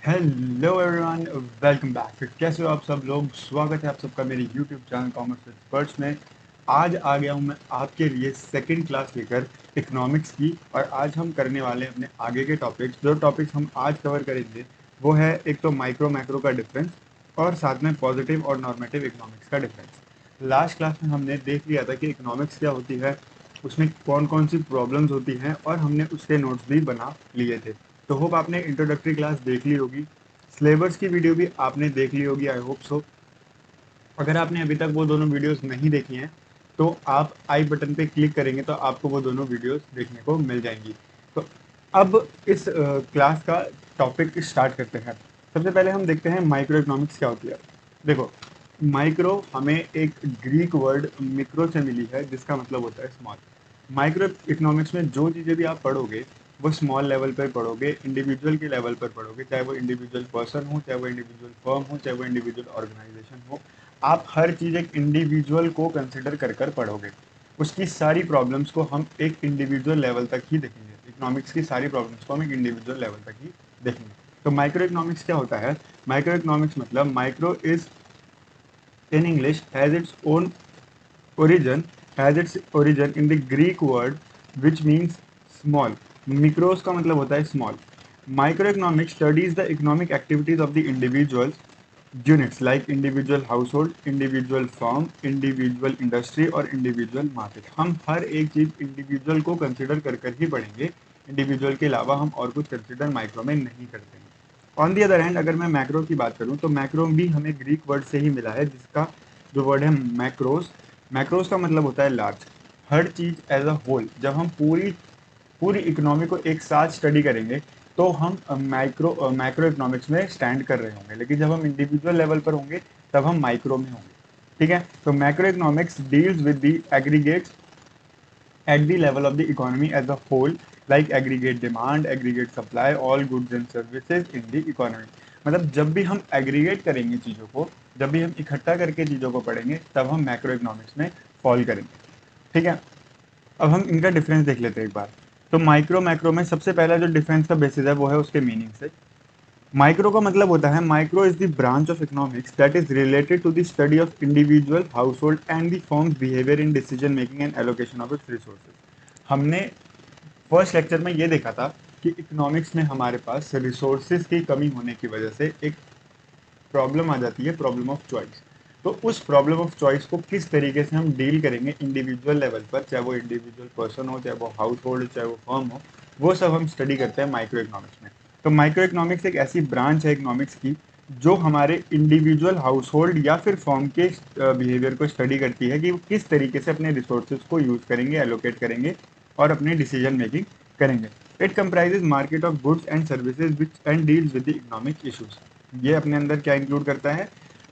Hello everyone, welcome back. फिर कैसे हो आप सब लोग? स्वागत है आप सबका मेरे यूट्यूब चैनल कॉमर्स एक्सपर्ट्स में। आज आ गया हूँ मैं आपके लिए सेकंड क्लास लेकर इकोनॉमिक्स की। और आज हम करने वाले हैं अपने आगे के टॉपिक्स। जो टॉपिक्स हम आज कवर करेंगे वो है एक तो माइक्रो मैक्रो का डिफरेंस और साथ में पॉजिटिव और नॉर्मेटिव इकोनॉमिक्स का डिफरेंस। लास्ट क्लास में हमने देख लिया था कि इकोनॉमिक्स क्या होती है, उसमें कौन कौन सी प्रॉब्लम्स होती हैं, और हमने उसके नोट्स भी बना लिए थे। तो होप आपने इंट्रोडक्टरी क्लास देख ली होगी, सिलेबस की वीडियो भी आपने देख ली होगी, आई होप सो। अगर आपने अभी तक वो दोनों वीडियोस नहीं देखी हैं तो आप आई बटन पे क्लिक करेंगे तो आपको वो दोनों वीडियोस देखने को मिल जाएंगी। तो अब इस क्लास का टॉपिक स्टार्ट करते हैं। सबसे पहले हम देखते हैं माइक्रो इकोनॉमिक्स क्या होती है। देखो, माइक्रो हमें एक ग्रीक वर्ड मिक्रो से मिली है जिसका मतलब होता है स्मॉल। माइक्रो इकोनॉमिक्स में जो चीज़ें भी आप पढ़ोगे वो स्मॉल लेवल पर पढ़ोगे, इंडिविजुअल के लेवल पर पढ़ोगे, चाहे वो इंडिविजुअल पर्सन हो, चाहे वो इंडिविजुअल फर्म हो, चाहे वो इंडिविजुअल ऑर्गेनाइजेशन हो। आप हर चीज़ एक इंडिविजुअल को कंसिडर कर कर पढ़ोगे। उसकी सारी प्रॉब्लम्स को हम एक इंडिविजुअल लेवल तक ही देखेंगे। इकोनॉमिक्स की सारी प्रॉब्लम्स को हम एक इंडिविजुअल लेवल तक ही देखेंगे। तो माइक्रो इकोनॉमिक्स क्या होता है? माइक्रो इकोनॉमिक्स मतलब micro is in English origin has its origin in the Greek word which means small. Micros का मतलब होता है small. Microeconomics studies the economic activities of the individual units like individual household, individual firm, individual industry और individual market. हम हर एक चीज individual को consider कर कर ही पढ़ेंगे। इंडिविजुअल के अलावा हम और कुछ कंसिडर माइक्रो में नहीं करते हैं। ऑन दी अदर हैंड अगर मैं मैक्रो की बात करूं तो मैक्रो भी हमें ग्रीक वर्ड से ही मिला है जिसका जो वर्ड है मैक्रोस। मैक्रोस का मतलब होता है लार्ज। हर चीज एज अ होल जब हम पूरी पूरी इकोनॉमी को एक साथ स्टडी करेंगे तो हम मैक्रो इकोनॉमिक्स में स्टैंड कर रहे होंगे, लेकिन जब हम इंडिविजुअल लेवल पर होंगे तब हम माइक्रो में होंगे। ठीक है, तो macro economics deals with the aggregates at the level of the economy as a whole, like aggregate demand, aggregate supply, all goods and services in the economy. मतलब जब भी हम एग्रीगेट करेंगे चीज़ों को, जब भी हम इकट्ठा करके चीज़ों को पढ़ेंगे तब हम मैक्रो इकोनॉमिक्स में फॉल करेंगे। ठीक है, अब हम इनका डिफरेंस देख लेते हैं एक बार। तो माइक्रो मैक्रो में सबसे पहला जो डिफरेंस का बेसिस है वो है उसके मीनिंग से। माइक्रो का मतलब होता है micro is the branch of economics that is related to the study of individual household and the firms behaviour in decision making and allocation of its resources. हमने फर्स्ट लेक्चर में ये देखा था कि इकोनॉमिक्स में हमारे पास रिसोर्सेज की कमी होने की वजह से एक प्रॉब्लम आ जाती है, प्रॉब्लम ऑफ चॉइस। तो उस प्रॉब्लम ऑफ चॉइस को किस तरीके से हम डील करेंगे इंडिविजुअल लेवल पर, चाहे वो इंडिविजुअल पर्सन हो, चाहे वो हाउस होल्ड, चाहे वो फर्म हो, वो सब हम स्टडी करते हैं माइक्रो इकोनॉमिक्स में। तो माइक्रो इकोनॉमिक्स एक ऐसी ब्रांच है इकोनॉमिक्स की जो हमारे इंडिविजुअल हाउस होल्ड या फिर फर्म के बिहेवियर को स्टडी करती है कि वो किस तरीके से अपने रिसोर्सेज को यूज करेंगे, एलोकेट करेंगे और अपने डिसीजन मेकिंग करेंगे। It comprises market of goods and services which and deals with the economic issues. ये अपने अंदर क्या इंक्लूड करता है?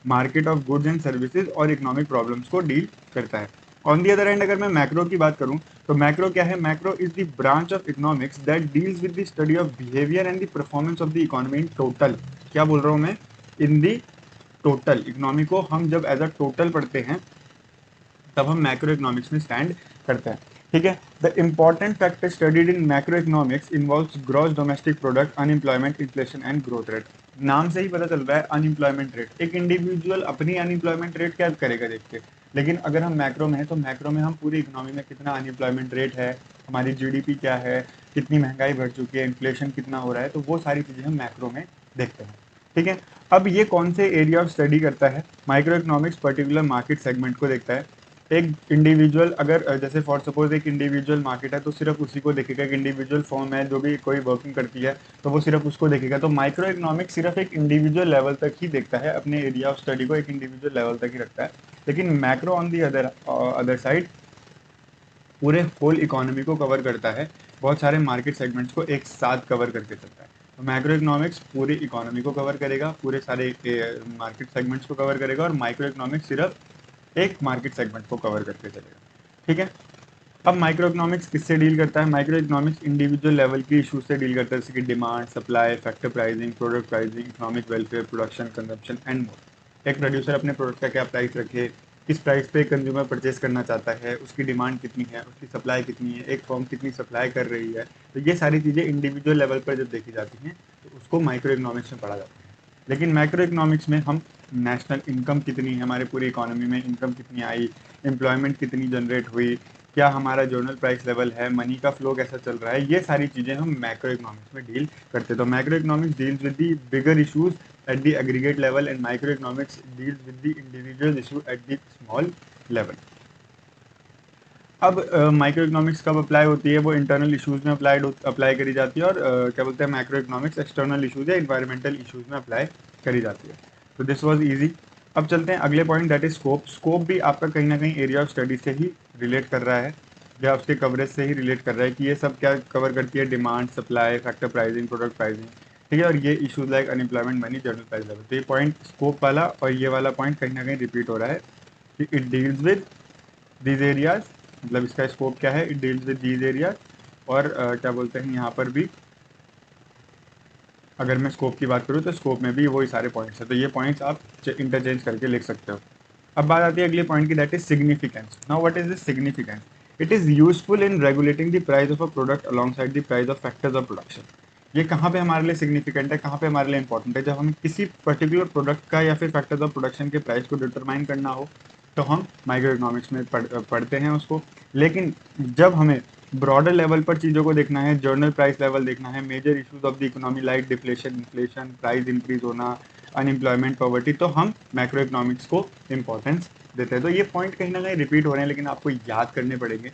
Market of goods and services और इकोनॉमिक प्रॉब्लम्स को डील करता है। ऑन दी अदर हैंड अगर मैं मैक्रो की बात करूं तो मैक्रो क्या है? Macro is the branch of economics that deals with the study of behaviour and the performance of the economy in total. क्या बोल रहा हूं मैं? इन दी टोटल इकोनॉमी को हम जब एज अ टोटल पढ़ते हैं तब हम मैक्रो इकोनॉमिक्स में स्टैंड करते हैं। ठीक है, the important factor studied in macro economics involves gross domestic product, unemployment, inflation and growth rate. नाम से ही पता चल रहा है अनएम्प्लॉयमेंट रेट। एक इंडिविजुअल अपनी अनएम्प्लॉयमेंट रेट क्या करेगा देख के, लेकिन अगर हम मैक्रो में हैं तो मैक्रो में हम पूरी इकोनॉमी में कितना अनएम्प्लॉयमेंट रेट है, हमारी जीडीपी क्या है, कितनी महंगाई बढ़ चुकी है, इन्फ्लेशन कितना हो रहा है, तो वो सारी चीज़ें हम मैक्रो में देखते हैं। ठीक है, अब ये कौन से एरिया ऑफ स्टडी करता है? Micro economics particular market segment को देखता है। एक इंडिविजुअल अगर जैसे फॉर सपोज एक इंडिविजुअल मार्केट है तो सिर्फ उसी को देखेगा। एक इंडिविजुअल फॉर्म है जो भी कोई वर्किंग करती है तो वो सिर्फ उसको देखेगा। तो माइक्रो इकोनॉमिक्स सिर्फ एक इंडिविजुअल लेवल तक ही देखता है, अपने एरिया ऑफ स्टडी को एक इंडिविजुअल लेवल तक ही रखता है। लेकिन macro on the other other side पूरे होल इकोनॉमी को कवर करता है, बहुत सारे मार्केट सेगमेंट्स को एक साथ कवर करके चलता है। तो मैक्रो इकोनॉमिक्स पूरी इकोनॉमी को कवर करेगा, पूरे सारे मार्केट सेगमेंट्स को कवर करेगा, और माइक्रो इकोनॉमिक्स सिर्फ एक मार्केट सेगमेंट को कवर करके चलेगा। ठीक है, अब माइक्रो इकोनॉमिक्स किससे डील करता है? माइक्रो इकोनॉमिक्स इंडिविजुअल लेवल की इशू से डील करता है, जैसे कि demand, supply, factor pricing, product pricing, economic welfare, production, consumption and more. एक प्रोड्यूसर अपने प्रोडक्ट का क्या प्राइस रखे, किस प्राइस पे कंज्यूमर परचेस करना चाहता है, उसकी डिमांड कितनी है, उसकी सप्लाई कितनी है, एक फर्म कितनी सप्लाई कर रही है। तो ये सारी चीज़ें इंडिविजुअल लेवल पर जब देखी जाती हैं तो उसको माइक्रो इकोनॉमिक्स में पढ़ा जाता है। लेकिन मैक्रो इकोनॉमिक्स में हम नेशनल इनकम कितनी है, हमारे पूरी इकोनॉमी में इनकम कितनी आई, एम्प्लॉयमेंट कितनी जनरेट हुई, क्या हमारा जर्नल प्राइस लेवल है, मनी का फ्लो कैसा चल रहा है, ये सारी चीज़ें हम मैक्रो इकोनॉमिक्स में डील करते हैं। तो macro economics deals with the bigger issues at the aggregate level and micro economics deals with the individual issue at the small level. अब माइक्रो इकोनॉमिक्स कब अप्लाई होती है, वो इंटरनल इश्यूज में अप्लाई करी जाती है, और क्या बोलते हैं मैक्रो इकोनॉमिक्स एक्सटर्नल इश्यूज या इन्वायरमेंटल इश्यूज में अप्लाई करी जाती है। तो दिस वाज इजी। अब चलते हैं अगले point, that is scope. Scope भी आपका कहीं ना कहीं एरिया ऑफ स्टडी से ही रिलेट कर रहा है, या उसके कवरेज से ही रिलेट कर रहा है कि ये सब क्या कवर करती है, demand, supply, factor pricing, product pricing, ठीक है, और ये issues like unemployment, money, general price level. तो ये पॉइंट स्कोप वाला और ये वाला पॉइंट कहीं ना कहीं रिपीट हो रहा है कि it deals with these areas, मतलब इसका स्कोप क्या है, it deals with these areas. और क्या बोलते हैं यहाँ पर भी अगर मैं स्कोप की बात करूँ तो स्कोप में भी वही सारे पॉइंट्स हैं, तो ये पॉइंट्स आप इंटरचेंज करके लिख सकते हो। अब बात आती है अगले पॉइंट की, that is significance. Now what is this significance? It is useful in regulating the price of a product alongside the price of factors of production. ये कहाँ पे हमारे लिए सिग्निफिकेंट है, कहाँ पे हमारे लिए इंपॉर्टेंट है? जब हमें किसी पर्टिकुलर प्रोडक्ट का या फिर फैक्टर्स ऑफ प्रोडक्शन के प्राइस को डिटरमाइन करना हो तो हम माइक्रो इकोनॉमिक्स में पढ़ते हैं उसको। लेकिन जब हमें ब्रॉडर लेवल पर चीज़ों को देखना है, जर्नल प्राइस लेवल देखना है, major issues of the economy like deflation, inflation, price increase होना, अनएम्प्लॉयमेंट, पॉवर्टी, तो हम मैक्रो इकोनॉमिक्स को इंपॉर्टेंस देते हैं। तो ये पॉइंट कहीं ना कहीं रिपीट हो रहे हैं, लेकिन आपको याद करने पड़ेंगे।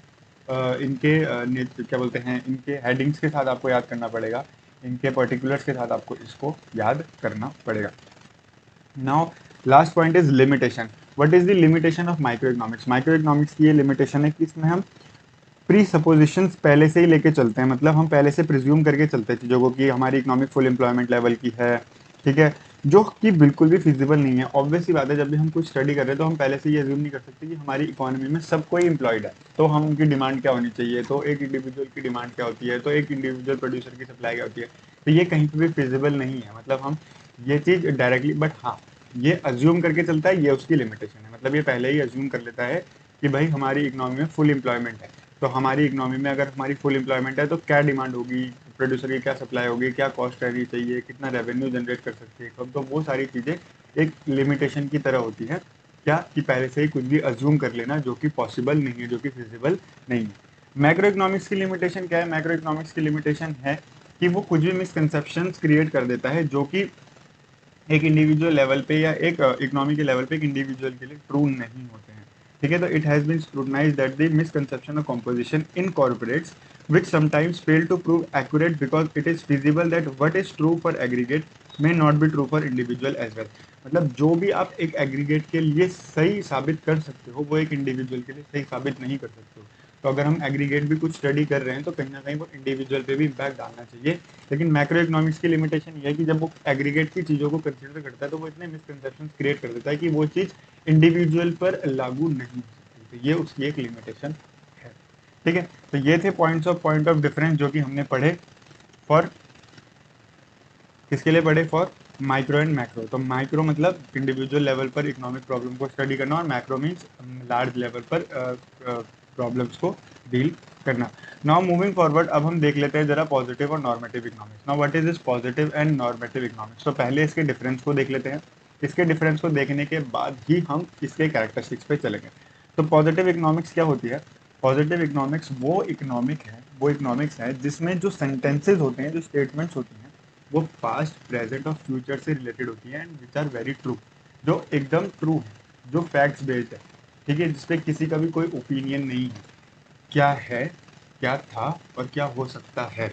क्या बोलते हैं, इनके हेडिंग्स के साथ आपको याद करना पड़ेगा, इनके पर्टिकुलर्स के साथ आपको इसको याद करना पड़ेगा। Now last point is limitation. What is the limitation of micro economics? Micro economics की ये लिमिटेशन है कि इसमें हम प्री सपोजिशंस पहले से ही लेके चलते हैं, मतलब हम पहले से प्रिज्यूम करके चलते हैं चीज़ों को कि हमारी इकोनॉमिक फुल एम्प्लॉयमेंट लेवल की है, ठीक है, जो कि बिल्कुल भी फिजिबल नहीं है। ऑब्वियस सी बात है, जब भी हम कुछ स्टडी कर रहे हैं तो हम पहले से ये अज्यूम नहीं कर सकते कि हमारी इकोनॉमी में सब कोई एम्प्लॉयड है, तो हम उनकी डिमांड क्या होनी चाहिए, तो एक इंडिविजुअल की डिमांड क्या होती है, तो एक इंडिविजुअल प्रोड्यूसर की सप्लाई क्या होती है, तो ये कहीं पर भी फिजिबल नहीं है। मतलब हम ये चीज़ डायरेक्टली, बट हाँ ये अज्यूम करके चलता है, ये उसकी लिमिटेशन है। मतलब ये पहले ही अज्यूम कर लेता है कि भाई हमारी इकोनॉमी में फुल एम्प्लॉयमेंट है, तो हमारी इकोनॉमी में अगर हमारी फुल एम्प्लॉयमेंट है तो क्या डिमांड होगी, प्रोड्यूसर की क्या सप्लाई होगी, क्या कॉस्ट रहनी चाहिए, कितना रेवेन्यू जनरेट कर सकते हैं कब, तो वो सारी चीज़ें एक लिमिटेशन की तरह होती है। क्या कि पहले से ही कुछ भी अज्यूम कर लेना जो कि पॉसिबल नहीं है, जो कि फिजिबल नहीं है। मैक्रो इकोनॉमिक्स की लिमिटेशन क्या है? मैक्रो इकोनॉमिक्स की लिमिटेशन है कि वो कुछ भी मिसकंसेप्शंस क्रिएट कर देता है जो कि एक इंडिविजुअल लेवल पे या एक इकोनॉमी के लेवल पे एक इंडिविजुअल के लिए ट्रू नहीं होते हैं, ठीक है। तो it has been scrutinised that the misconception of composition in corporates which sometimes fail to prove accurate because it is feasible that what is true for aggregate may not be true for individual as well। मतलब जो भी आप एक aggregate के लिए सही साबित कर सकते हो वो एक इंडिविजुअल के लिए सही साबित नहीं कर सकते हो। तो अगर हम एग्रीगेट भी कुछ स्टडी कर रहे हैं तो कहीं ना कहीं वो इंडिविजुअल पे भी इम्पैक्ट डालना चाहिए। लेकिन मैक्रो इकोनॉमिक्स की लिमिटेशन ये है कि जब वो एग्रीगेट की चीज़ों को कंसिडर करता है तो वो इतने मिसकंसेप्शन क्रिएट कर देता है कि वो चीज़ इंडिविजुअल पर लागू नहीं हो सकती। तो ये उसकी एक लिमिटेशन है, ठीक है। तो ये थे पॉइंट ऑफ डिफरेंस जो कि हमने पढ़े फॉर किसके लिए पढ़े, फॉर माइक्रो एंड मैक्रो। तो माइक्रो मतलब इंडिविजुअल लेवल पर इकोनॉमिक प्रॉब्लम को स्टडी करना, और मैक्रो मीन्स लार्ज लेवल पर प्रॉब्लम्स को डील करना। नाउ मूविंग फॉरवर्ड, अब हम देख लेते हैं जरा पॉजिटिव और normative economics. Now what is this positive and normative economics? तो पहले इसके डिफरेंस को देख लेते हैं। इसके डिफरेंस को देखने के बाद ही हम इसके कैरेक्टरिस्टिक्स पे चलेंगे। तो पॉजिटिव इकोनॉमिक्स क्या होती है? पॉजिटिव इकोनॉमिक्स वो इकोनॉमिक्स है जिसमें जो सेंटेंसेज होते हैं, जो स्टेटमेंट्स होती हैं, वो पास्ट, प्रेजेंट और फ्यूचर से रिलेटेड होती है, and which are very true, जो एकदम ट्रू है, जो फैक्ट्स बेस्ड है, ठीक है, जिसपे किसी का भी कोई ओपिनियन नहीं है, क्या है, क्या था और क्या हो सकता है,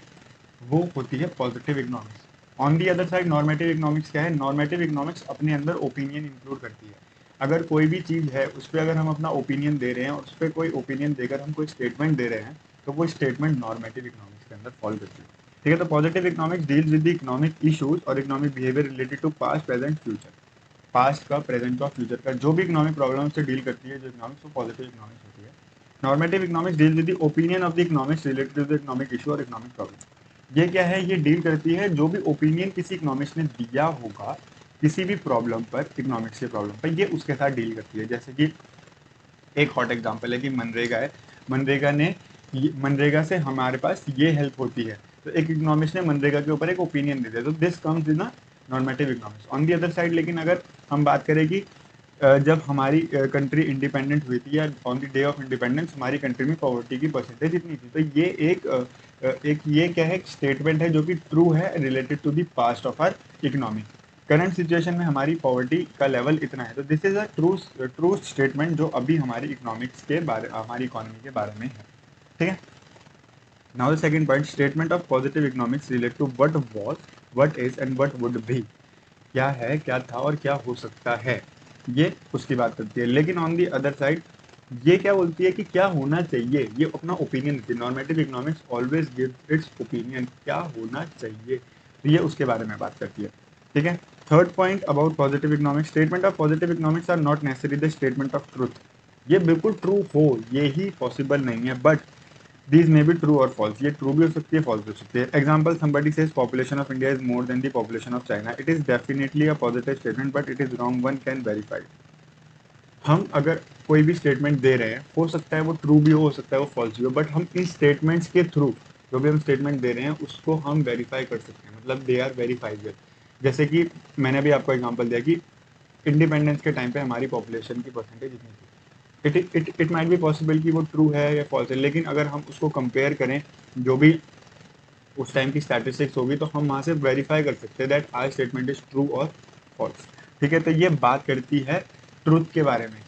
वो होती है positive economics. On the other side normative economics क्या है? नॉर्मेटिव इकोनॉमिक्स अपने अंदर ओपिनियन इंक्लूड करती है। अगर कोई भी चीज़ है उस पर अगर हम अपना ओपिनियन दे रहे हैं और उस पर कोई ओपिनियन देकर हम कोई स्टेटमेंट दे रहे हैं तो वो स्टेटमेंट नॉर्मेटिव इकोनॉमिक्स के अंदर फॉल करती है, ठीक है। तो positive economics deals with the economic issues और economic behaviour related to past, present, future. Past का, प्रेजेंट और फ्यूचर का जो भी इकोनॉमिक प्रॉब्लम से डील करती है जो इकोनॉमिक्स, वो पॉजिटिव इकोनॉमिक्स होती है। Normative economics deal with the opinion of the economics related to the economic issue और इकोनॉमिक प्रॉब्लम। ये क्या है? ये डील करती है जो भी ओपिनियन किसी इकोनॉमिक्स ने दिया होगा किसी भी प्रॉब्लम पर, इकोनॉमिक्स के प्रॉब्लम पर, ये उसके साथ डील करती है। जैसे कि एक हॉट एग्जांपल है कि मनरेगा है, मनरेगा से हमारे पास ये हेल्प होती है, तो एक इकोनॉमिस्ट ने मनरेगा के ऊपर एक ओपिनियन दे दिया, तो this comes in normative economics. On the other side लेकिन अगर हम बात करें कि जब हमारी कंट्री इंडिपेंडेंट हुई थी या on the day of independence हमारी कंट्री में पॉवर्टी की परसेंटेज इतनी थी, तो ये एक ये क्या है, स्टेटमेंट है जो कि ट्रू है related to the past of our economy. Current situation में हमारी पॉवर्टी का लेवल इतना है, तो this is a true statement जो अभी हमारी इकोनॉमिक्स के बारे हमारी इकोनॉमी के बारे में है। ठीक है। Now the second point, statement of positive economics relate to what was, what is and what would be. क्या है, क्या था और क्या हो सकता है, ये उसकी बात करती है। लेकिन ऑन दी अदर साइड ये क्या बोलती है कि क्या होना चाहिए, ये अपना ओपिनियन देती है। Normative economics always gives it's opinion, क्या होना चाहिए, तो ये उसके बारे में बात करती है। ठीक है। Third point about positive economics, statement of positive economics are not necessary the statement of truth. ये बिल्कुल ट्रू हो ये ही पॉसिबल नहीं है, but these may be true or false, ये true भी हो सकती है, false भी हो सकती है। Example, somebody says population of India is more than the population of China. It is definitely a positive statement, but it is wrong. One can verify. हम अगर कोई भी स्टेटमेंट दे रहे हैं, हो सकता है वो ट्रू भी हो सकता है वो फॉल्स भी हो, बट हम इन स्टेटमेंट्स के थ्रू जो भी हम स्टेटमेंट दे रहे हैं उसको हम वेरीफाई कर सकते हैं, मतलब दे आर वेरीफाइबल। जैसे कि मैंने अभी आपको एग्जांपल दिया कि इंडिपेंडेंस के टाइम पे हमारी पॉपुलेशन की परसेंटेज इतनी थी। इट माइट बी पॉसिबल कि वो ट्रू है या फॉल्स है, लेकिन अगर हम उसको कंपेयर करें जो भी उस टाइम की स्टैटिस्टिक्स होगी, तो हम वहाँ से वेरीफाई कर सकते हैं that our statement is true और फॉल्स। ठीक है। तो ये बात करती है ट्रूथ के बारे में।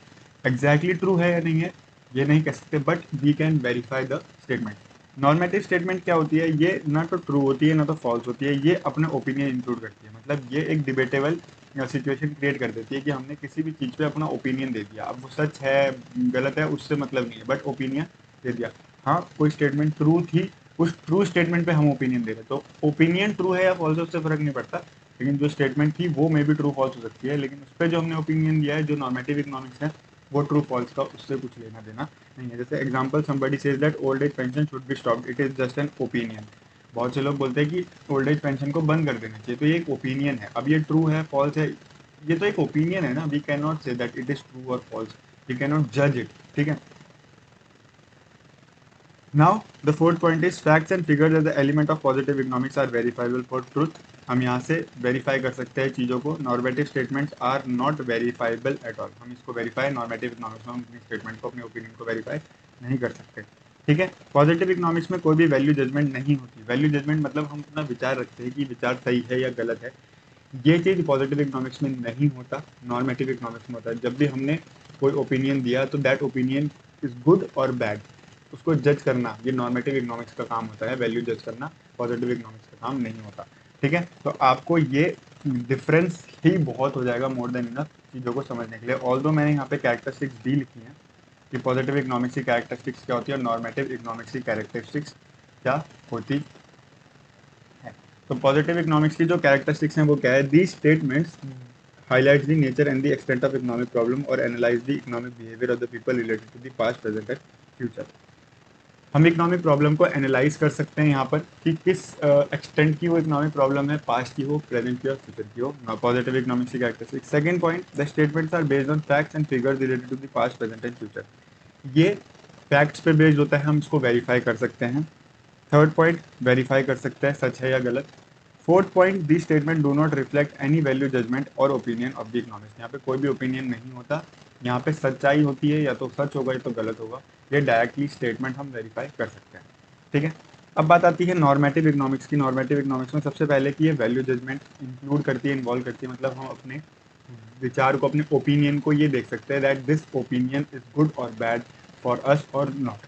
एग्जैक्टली ट्रू है या नहीं है ये नहीं कह सकते, but we can verify the statement. Normative statement क्या होती है, ये ना तो ट्रू होती है ना तो फॉल्स होती है, ये अपने ओपिनियन इंक्लूड करती है। मतलब ये एक डिबेटेबल सिचुएशन क्रिएट कर देती है कि हमने किसी भी चीज़ पे अपना ओपिनियन दे दिया, अब वो सच है गलत है उससे मतलब नहीं है, बट ओपिनियन दे दिया। हाँ, कोई स्टेटमेंट ट्रू थी, उस ट्रू स्टेटमेंट पे हम ओपिनियन दे रहे, तो ओपिनियन ट्रू है या फॉल्स है उससे फर्क नहीं पड़ता, लेकिन जो स्टेटमेंट थी वो मे भी ट्रू फॉल्स हो सकती है, लेकिन उस पर जो हमने ओपिनियन दिया है जो नॉर्मेटिव इकोनॉमिक्स है वो ट्रू फॉल्स का उससे कुछ लेना देना नहीं है। जैसे example, somebody says that old age pension should be stopped, it is just an opinion. बहुत से लोग बोलते हैं कि ओल्ड एज पेंशन को बंद कर देना चाहिए, तो ये एक ओपिनियन है। अब ये ट्रू है फॉल्स है ये तो एक ओपिनियन है ना, we can not say that it is true और फॉल्स, वी कैन नॉट जज इट। ठीक है। Now, the fourth point is facts and figures as the element of positive economics are verifiable for truth. हम यहाँ से verify कर सकते हैं चीज़ों को। Normative statements are not verifiable at all, हम इसको वेरीफाई नॉर्मेटिव इकोनॉमिक्स में हम अपने स्टेटमेंट को अपने ओपिनियन को वेरीफाई नहीं कर सकते। ठीक है। पॉजिटिव इकोनॉमिक्स में कोई भी वैल्यू जजमेंट नहीं होती। वैल्यू जजमेंट मतलब हम अपना विचार रखते हैं कि विचार सही है या गलत है, ये चीज़ पॉजिटिव इकोनॉमिक्स में नहीं होता, नॉर्मेटिव इकोनॉमिक्स में होता है। जब भी हमने कोई ओपिनियन दिया तो दैट ओपिनियन इज गुड और बैड, उसको जज करना ये नॉर्मेटिव इकोनॉमिक्स का काम होता है, वैल्यू जज करना पॉजिटिव इकोनॉमिक्स का काम नहीं होता। ठीक है। तो आपको ये डिफरेंस ही बहुत हो जाएगा मोर देन इनफ चीज़ों को समझने के लिए। ऑल्दो मैंने यहाँ पे कैरेक्टरिस्टिक्स भी लिखी हैं कि पॉजिटिव इकोनॉमिक्स की कैरेक्टरिस्टिक्स क्या होती है और नॉर्मेटिव इकोनॉमिक्स की कैरेक्टरिस्टिक्स क्या होती है। तो पॉजिटिव इकोनॉमिक्स की जो कैरेक्टरिस्टिक्स हैं वो क्या है, the statements highlights the nature and the extent of economic problem or analyze the economic behavior of the people related to the past, present and future। हम इकोनॉमिक प्रॉब्लम को analyse कर सकते हैं यहाँ पर कि किस एक्सटेंट की वो इकोनॉमिक प्रॉब्लम है, पास्ट की हो, प्रेजेंट की हो, फ्यूचर की हो। पॉजिटिव इकोनॉमिक्स की characteristic. Second point, the statements are based on facts and figures related to the past, present and future. ये फैक्ट्स पे बेस्ड होता है, हम इसको वेरीफाई कर सकते हैं। थर्ड पॉइंट, वेरीफाई कर सकते हैं सच है या गलत। Fourth point, the statement do not reflect any value judgement और ओपिनियन ऑफ द इकोनॉमिस्ट। यहाँ पे कोई भी ओपिनियन नहीं होता, यहाँ पे सच्चाई होती है, या तो सच होगा या तो गलत होगा। ये डायरेक्टली स्टेटमेंट हम वेरीफाई कर सकते हैं। ठीक है। अब बात आती है नॉर्मेटिव इकोनॉमिक्स की। नॉर्मेटिव इकोनॉमिक्स में सबसे पहले कि ये वैल्यू जजमेंट इंक्लूड करती है, इन्वॉल्व करती है, मतलब हम अपने विचार को, अपने ओपिनियन को ये देख सकते हैं that this opinion is good और बैड फॉर अस और नॉट।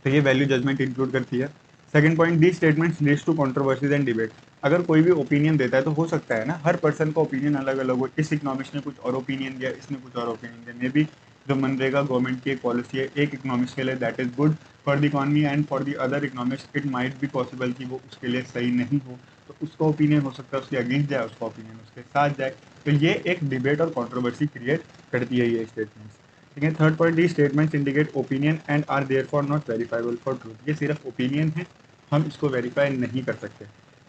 तो ये वैल्यू जजमेंट इंक्लूड करती है। Second point, the statements leads to controversies and debate. अगर कोई भी ओपिनियन देता है तो हो सकता है ना, हर पर्सन का ओपिनियन अलग अलग हो, इस इकोनॉमिस्ट ने कुछ और ओपिनियन दिया, इसने कुछ और ओपिनियन दिया। मे बी जो मनरेगा गवर्नमेंट की एक पॉलिसी है एक इकोनॉमिस्ट के लिए that is good for the economy and for the other economist it might be possible कि वो उसके लिए सही नहीं हो, तो उसका ओपिनियन हो सकता है उसके अगेंस्ट जाए, उसका ओपिनियन उसके साथ जाए। तो ये एक डिबेट और कॉन्ट्रोवर्सी क्रिएट करती है ये स्टेटमेंट्स। ठीक है। Third point, the statements indicate opinion and are therefore not verifiable for truth. ये सिर्फ ओपिनियन है, हम इसको वेरीफाई नहीं कर सकते।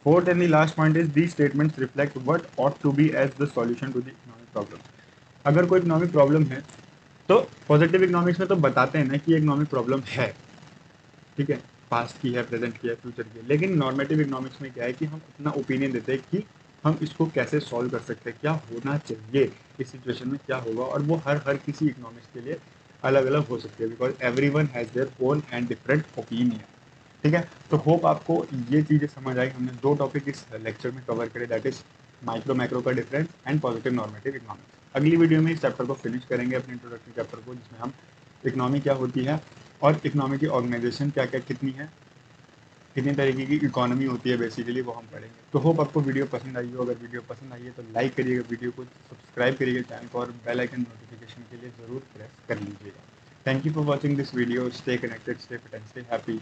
Fourth and the last point is the statements reflect what ought to be as the solution to the economic problem. अगर कोई इकोनॉमिक प्रॉब्लम है तो पॉजिटिव इकोनॉमिक्स में तो बताते हैं ना कि इकोनॉमिक प्रॉब्लम है। ठीक है। पास्ट की है, प्रेजेंट की है, फ्यूचर की है। लेकिन नॉर्मेटिव इकोनॉमिक्स में क्या है कि हम अपना ओपिनियन देते हैं कि हम इसको कैसे सॉल्व कर सकते हैं, क्या होना चाहिए इस सिचुएशन में, क्या होगा, और वो हर किसी इकोनॉमिक्स के लिए अलग अलग हो सकती है, because every one has their own and different opinion. ठीक है, तो होप आपको ये चीज़ें समझ आई। हमने 2 टॉपिक इस लेक्चर में कवर करे, दैट इज माइक्रो मैक्रो का difference and positive normative economics. अगली वीडियो में इस चैप्टर को फिनिश करेंगे, अपने इंट्रोडक्टरी चैप्टर को, जिसमें हम इकोनॉमी क्या होती है और इकोनॉमी की ऑर्गेनाइजेशन क्या क्या कितनी है, कितनी तरीके की इकोनॉमी होती है बेसिकली, वो हम पढ़ेंगे। तो होप आपको वीडियो पसंद आई हो। अगर वीडियो पसंद आई है तो लाइक करिएगा वीडियो को, सब्सक्राइब करिएगा चैनल को, और बेल आइकन नोटिफिकेशन के लिए ज़रूर प्रेस कर लीजिएगा। Thank you for watching this video. Stay connected, stay fit and stay happy.